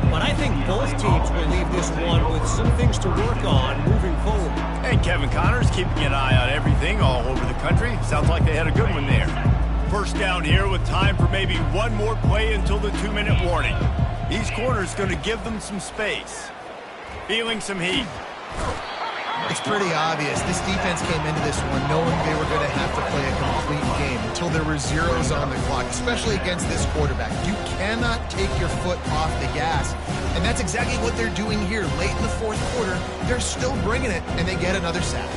But I think both teams will leave this one with some things to work on moving forward. And Kevin Connors keeping an eye on everything all over the country. Sounds like they had a good one there. First down here with time for maybe one more play until the 2-minute warning. These corners going to give them some space. Feeling some heat. It's pretty obvious. This defense came into this one knowing they were going to have to play a complete game until there were zeros on the clock, especially against this quarterback. You cannot take your foot off the gas, and that's exactly what they're doing here. Late in the 4th quarter, they're still bringing it, and they get another sack.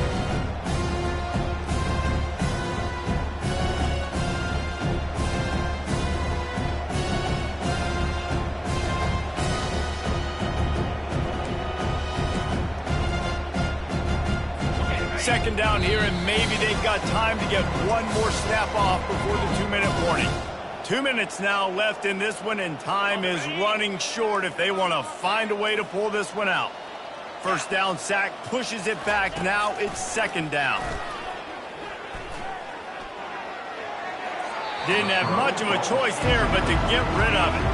Second down here, and maybe they've got time to get one more snap off before the 2-minute warning. 2 minutes now left in this one, and time is running short if they want to find a way to pull this one out. First down sack pushes it back. Now it's 2nd down. Didn't have much of a choice there, but to get rid of it.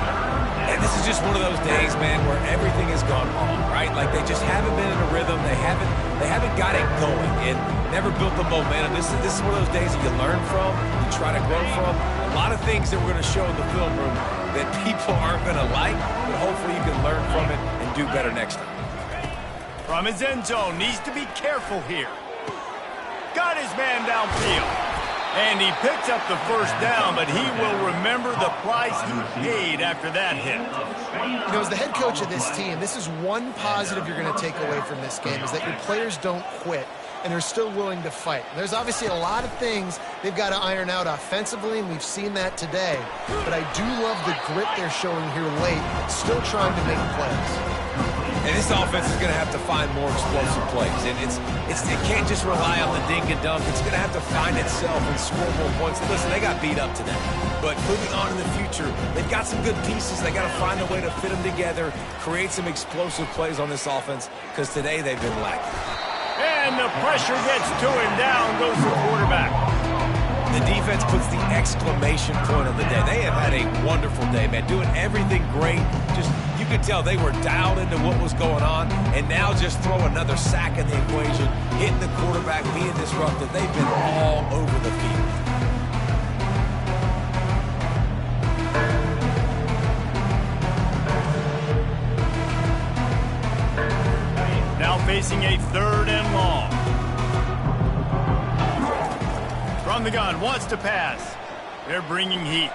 And this is just one of those days, man, where everything has gone wrong, right? Like they just haven't been in a rhythm. They haven't got it going and never built the momentum. This is one of those days that you learn from, you try to grow from. A lot of things that we're going to show in the film room that people aren't going to like, but hopefully you can learn from it and do better next time. From his end zone, needs to be careful here. Got his man downfield. And he picks up the first down, but he will remember the price he paid after that hit. You know, as the head coach of this team, this is one positive you're going to take away from this game, is that your players don't quit and they're still willing to fight. There's obviously a lot of things they've got to iron out offensively, and we've seen that today. But I do love the grit they're showing here late, still trying to make plays. And this offense is going to have to find more explosive plays. And it can't just rely on the dink and dunk. It's going to have to find itself and score more points. Listen, they got beat up today. But moving on in the future, they've got some good pieces. They got to find a way to fit them together, create some explosive plays on this offense, because today they've been lacking. And the pressure gets to him. Down goes the quarterback. The defense puts the exclamation point on the day. They have had a wonderful day, man. Doing everything great. Just, you could tell they were dialed into what was going on. And now just throw another sack in the equation, hitting the quarterback, being disruptive. They've been all over the field. Now facing a 3rd and long. From the gun, wants to pass. They're bringing heat.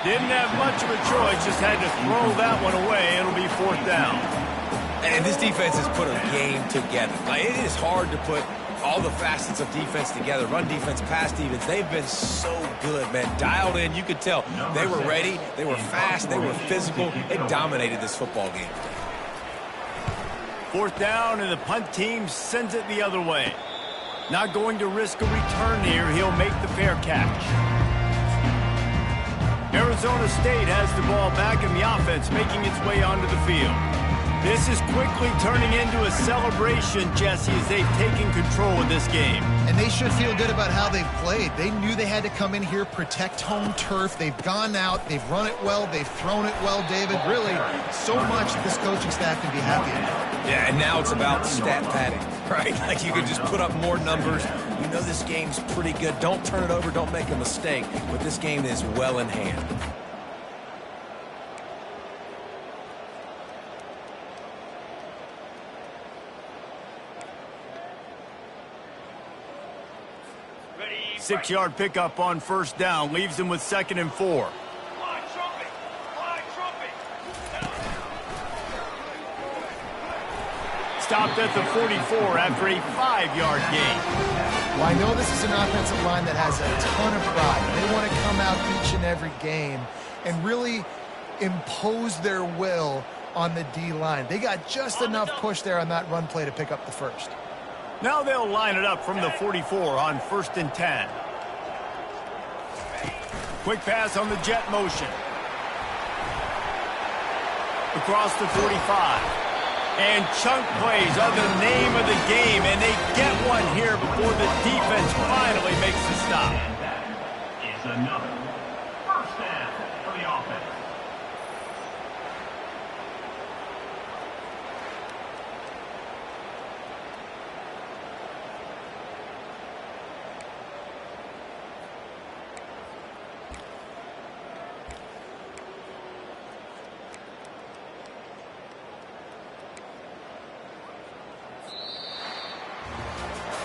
Didn't have much of a choice, just had to throw that one away. It'll be 4th down. And this defense has put a game together. Like, it is hard to put all the facets of defense together. Run defense, pass defense. They've been so good, man. Dialed in. You could tell they were ready. They were fast. They were physical. They dominated this football game today. 4th down, and the punt team sends it the other way. Not going to risk a return here. He'll make the fair catch. Arizona State has the ball back, and the offense making its way onto the field. This is quickly turning into a celebration, Jesse, as they've taken control of this game. And they should feel good about how they've played. They knew they had to come in here, protect home turf. They've gone out, they've run it well, they've thrown it well, David. Really, so much this coaching staff can be happy about. Yeah, and now it's about stat padding, right? Like you can just put up more numbers. You know this game's pretty good. Don't turn it over, don't make a mistake. But this game is well in hand. Ready, 6-yard pickup on first down leaves them with 2nd and 4. Fly trumpet! Fly trumpet! Stopped at the 44 after a 5-yard gain. Well, I know this is an offensive line that has a ton of pride. They want to come out each and every game and really impose their will on the D-line. They got just enough push there on that run play to pick up the first. Now they'll line it up from the 44 on 1st and 10. Quick pass on the jet motion. Across the 45. And chunk plays are the name of the game, and they get one here before the defense finally makes the stop. And that is another first down for the offense.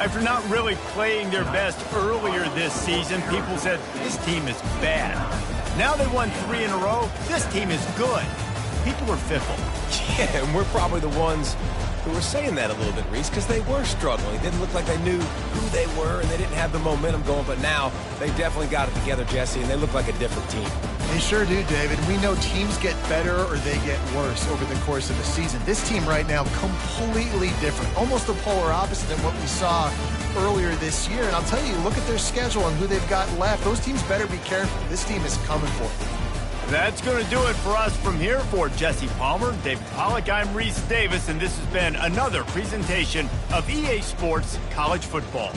After not really playing their best earlier this season, people said this team is bad. Now they won 3 in a row. This team is good. People are fickle. Yeah, and we're probably the ones who were saying that a little bit, Reese, because they were struggling. It didn't look like they knew who they were, and they didn't have the momentum going. But now they definitely got it together, Jesse, and they look like a different team. They sure do, David. We know teams get better or they get worse over the course of the season. This team right now, completely different. Almost the polar opposite than what we saw earlier this year. And I'll tell you, look at their schedule and who they've got left. Those teams better be careful. This team is coming for them. That's going to do it for us from here. For Jesse Palmer, David Pollack, I'm Reese Davis, and this has been another presentation of EA Sports College Football.